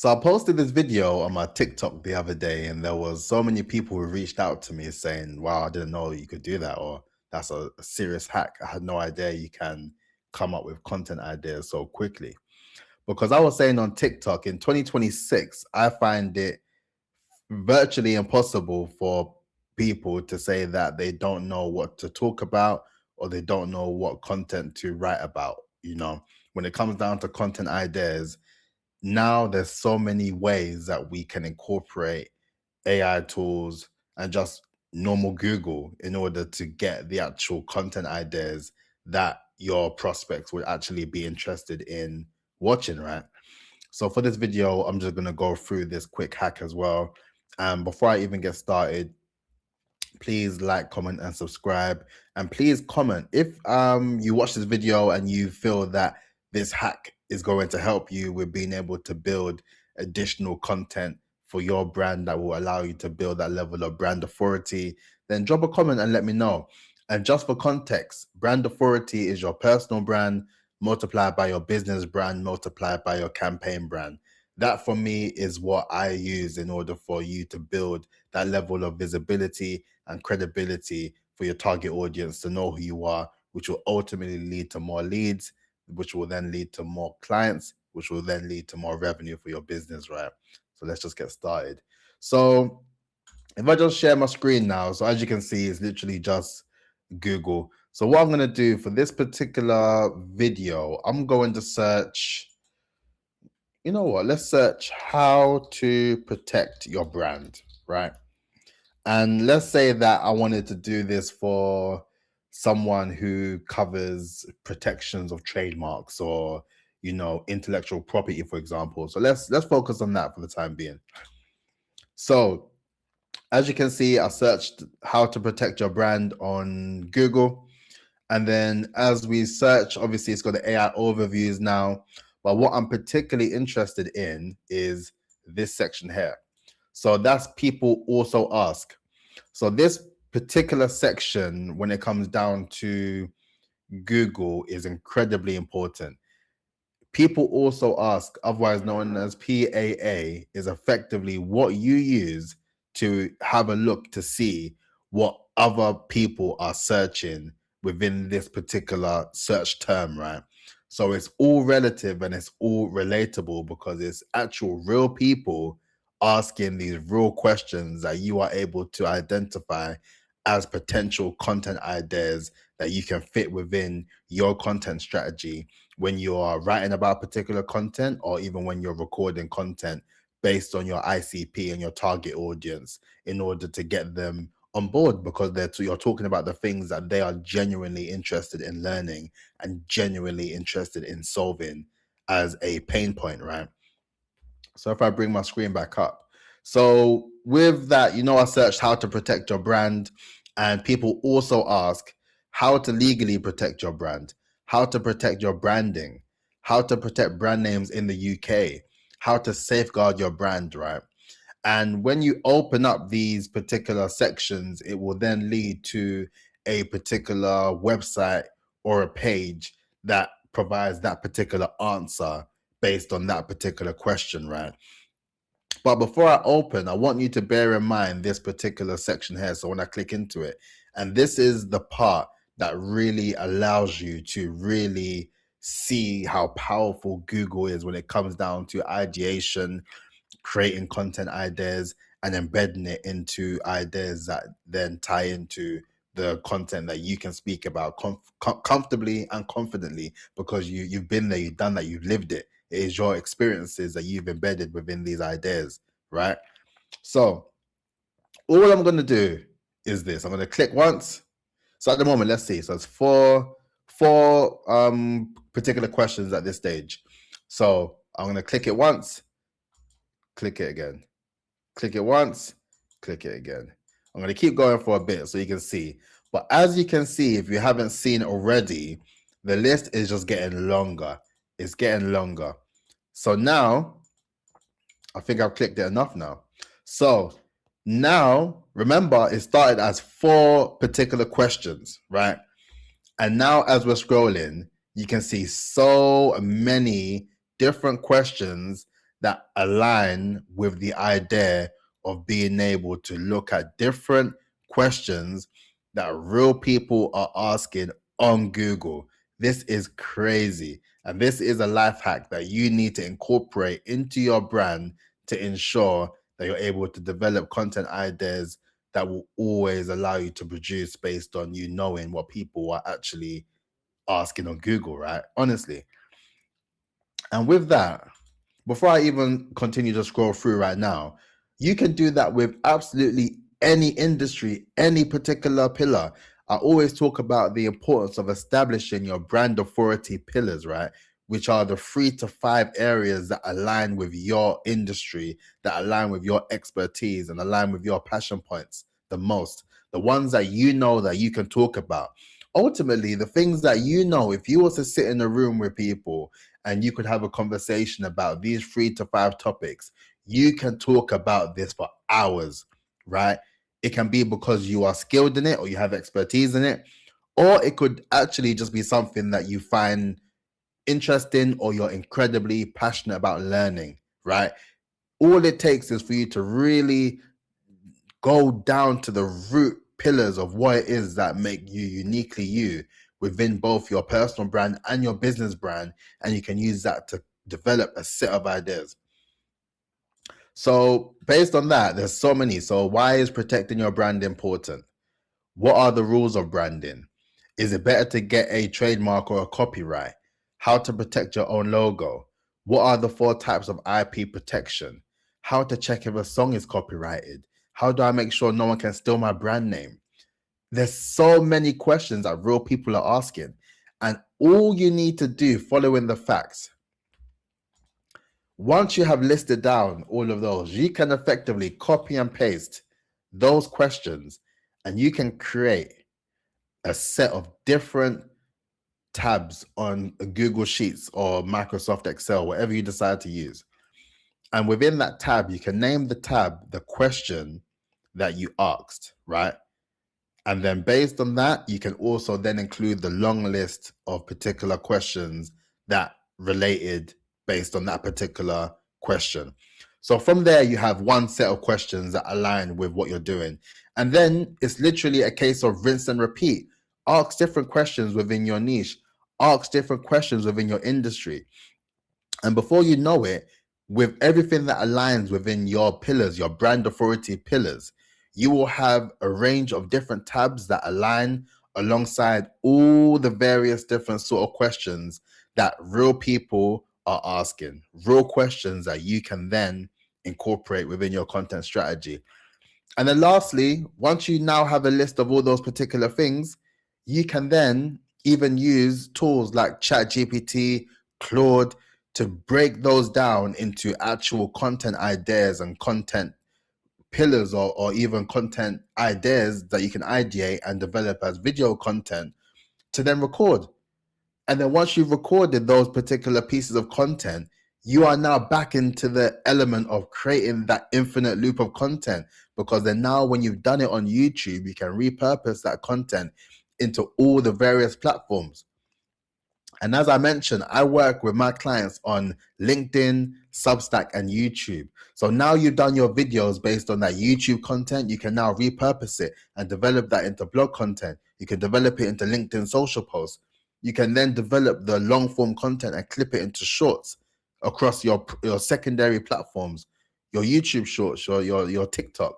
So I posted this video on my TikTok the other day, and there was so many people who reached out to me saying, "Wow, I didn't know you could do that," or "That's a serious hack. I had no idea you can come up with content ideas so quickly." Because I was saying on TikTok in 2026, I find it virtually impossible for people to say that they don't know what to talk about or they don't know what content to write about. When it comes down to content ideas, now there's so many ways that we can incorporate AI tools and just normal Google in order to get the actual content ideas that your prospects would actually be interested in watching, right? So for this video, I'm just going to go through this quick hack as well. And before I even get started, please like, comment, and subscribe. And please comment if you watch this video and you feel that this hack is going to help you with being able to build additional content for your brand that will allow you to build that level of brand authority. Then drop a comment and let me know. And just for context, brand authority is your personal brand multiplied by your business brand multiplied by your campaign brand. That for me is what I use in order for you to build that level of visibility and credibility for your target audience to know who you are, which will ultimately lead to more leads, which will then lead to more clients, which will then lead to more revenue for your business, right? So let's just get started. So if I just share my screen now, so as you can see, it's literally just Google. So what I'm going to do for this particular video, I'm going to search, you know what, let's search how to protect your brand, right? And let's say that I wanted to do this for someone who covers protections of trademarks or, intellectual property, for example. So let's focus on that for the time being. So as you can see, I searched how to protect your brand on Google. And then as we search, obviously it's got the AI overviews now. But what I'm particularly interested in is this section here. So that's people also ask. So this particular section, when it comes down to Google, is incredibly important. People also ask, otherwise known as PAA, is effectively what you use to have a look to see what other people are searching within this particular search term, right? So it's all relative and it's all relatable because it's actual real people asking these real questions that you are able to identify as potential content ideas that you can fit within your content strategy when you are writing about particular content or even when you're recording content based on your ICP and your target audience in order to get them on board, because you're talking about the things that they are genuinely interested in learning and genuinely interested in solving as a pain point, right? So if I bring my screen back up, so with that, I searched how to protect your brand, and people also ask how to legally protect your brand, how to protect your branding, how to protect brand names in the UK, how to safeguard your brand, right? And when you open up these particular sections, it will then lead to a particular website or a page that provides that particular answer based on that particular question, right? But before I open, I want you to bear in mind this particular section here. So when I click into it, and this is the part that really allows you to really see how powerful Google is when it comes down to ideation, creating content ideas, and embedding it into ideas that then tie into the content that you can speak about comfortably and confidently, because you've been there, you've done that, you've lived it. It is your experiences that you've embedded within these ideas, right? So all I'm going to do is this. I'm going to click once. So at the moment, let's see. So it's four particular questions at this stage. So I'm going to click it once, click it again, click it once, click it again. I'm going to keep going for a bit so you can see. But as you can see, if you haven't seen already, the list is just getting longer. It's getting longer. So now, I think I've clicked it enough now. So now, remember, it started as 4 particular questions, right? And now as we're scrolling, you can see so many different questions that align with the idea of being able to look at different questions that real people are asking on Google. This is crazy. And this is a life hack that you need to incorporate into your brand to ensure that you're able to develop content ideas that will always allow you to produce based on you knowing what people are actually asking on Google, right? Honestly. And with that, before I even continue to scroll through right now, you can do that with absolutely any industry, any particular pillar. I always talk about the importance of establishing your brand authority pillars, right? Which are the 3 to 5 areas that align with your industry, that align with your expertise and align with your passion points the most. The ones that you know that you can talk about. Ultimately, the things that you know, if you was to sit in a room with people and you could have a conversation about these 3 to 5 topics, you can talk about this for hours, right? It can be because you are skilled in it or you have expertise in it, or it could actually just be something that you find interesting or you're incredibly passionate about learning, right? All it takes is for you to really go down to the root pillars of what it is that make you uniquely you within both your personal brand and your business brand, and you can use that to develop a set of ideas. So based on that, there's so many. So why is protecting your brand important? What are the rules of branding? Is it better to get a trademark or a copyright? How to protect your own logo? What are the 4 types of IP protection? How to check if a song is copyrighted? How do I make sure no one can steal my brand name? There's so many questions that real people are asking. And all you need to do, following the facts, once you have listed down all of those, you can effectively copy and paste those questions and you can create a set of different tabs on Google Sheets or Microsoft Excel, whatever you decide to use. And within that tab, you can name the tab the question that you asked, right? And then based on that, you can also then include the long list of particular questions that related based on that particular question. So from there, you have one set of questions that align with what you're doing. And then it's literally a case of rinse and repeat. Ask different questions within your niche. Ask different questions within your industry. And before you know it, with everything that aligns within your pillars, your brand authority pillars, you will have a range of different tabs that align alongside all the various different sort of questions that real people are asking, real questions that you can then incorporate within your content strategy. And then lastly, once you now have a list of all those particular things, you can then even use tools like ChatGPT, Claude to break those down into actual content ideas and content pillars, or even content ideas that you can ideate and develop as video content to then record. And then once you've recorded those particular pieces of content, you are now back into the element of creating that infinite loop of content, because then now when you've done it on YouTube, you can repurpose that content into all the various platforms. And as I mentioned, I work with my clients on LinkedIn, Substack, and YouTube. So now you've done your videos based on that YouTube content, you can now repurpose it and develop that into blog content. You can develop it into LinkedIn social posts. You can then develop the long form content and clip it into shorts across your secondary platforms, your YouTube shorts, your TikTok,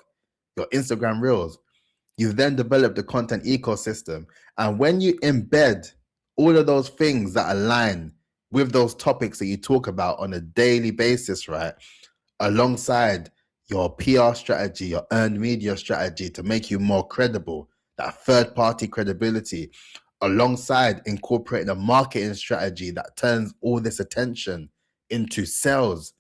your Instagram reels. You've then developed the content ecosystem. And when you embed all of those things that align with those topics that you talk about on a daily basis, right, alongside your PR strategy, your earned media strategy to make you more credible, that third party credibility, alongside incorporating a marketing strategy that turns all this attention into sales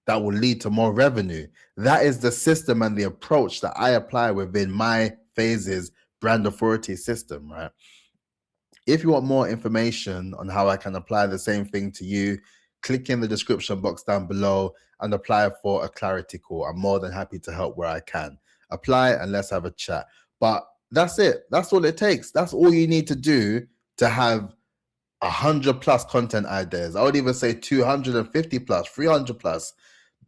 that will lead to more revenue. That is the system and the approach that I apply within my Phases brand authority system, right? If you want more information on how I can apply the same thing to you, click in the description box down below and apply for a clarity call. I'm more than happy to help where I can. Apply and let's have a chat. But that's it. That's all it takes. That's all you need to do to have 100 plus content ideas. I would even say 250 plus, 300 plus.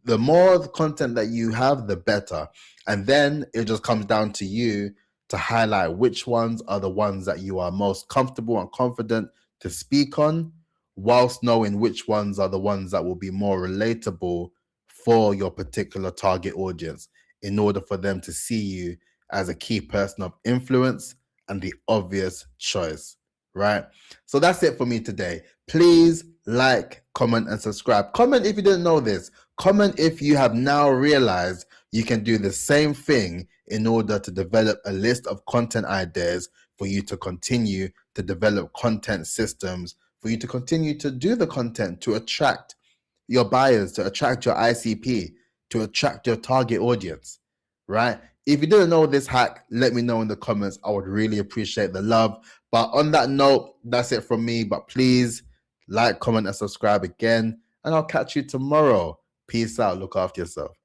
the more content that you have, the better. And then it just comes down to you to highlight which ones are the ones that you are most comfortable and confident to speak on, whilst knowing which ones are the ones that will be more relatable for your particular target audience, in order for them to see you as a key person of influence and the obvious choice, right? So that's it for me today. Please like, comment, and subscribe. Comment if you didn't know this. Comment if you have now realized you can do the same thing in order to develop a list of content ideas for you to continue to develop content systems, for you to continue to do the content to attract your buyers, to attract your ICP, to attract your target audience, right? If you didn't know this hack, let me know in the comments. I would really appreciate the love. But on that note, that's it from me. But please like, comment, and subscribe again. And I'll catch you tomorrow. Peace out. Look after yourself.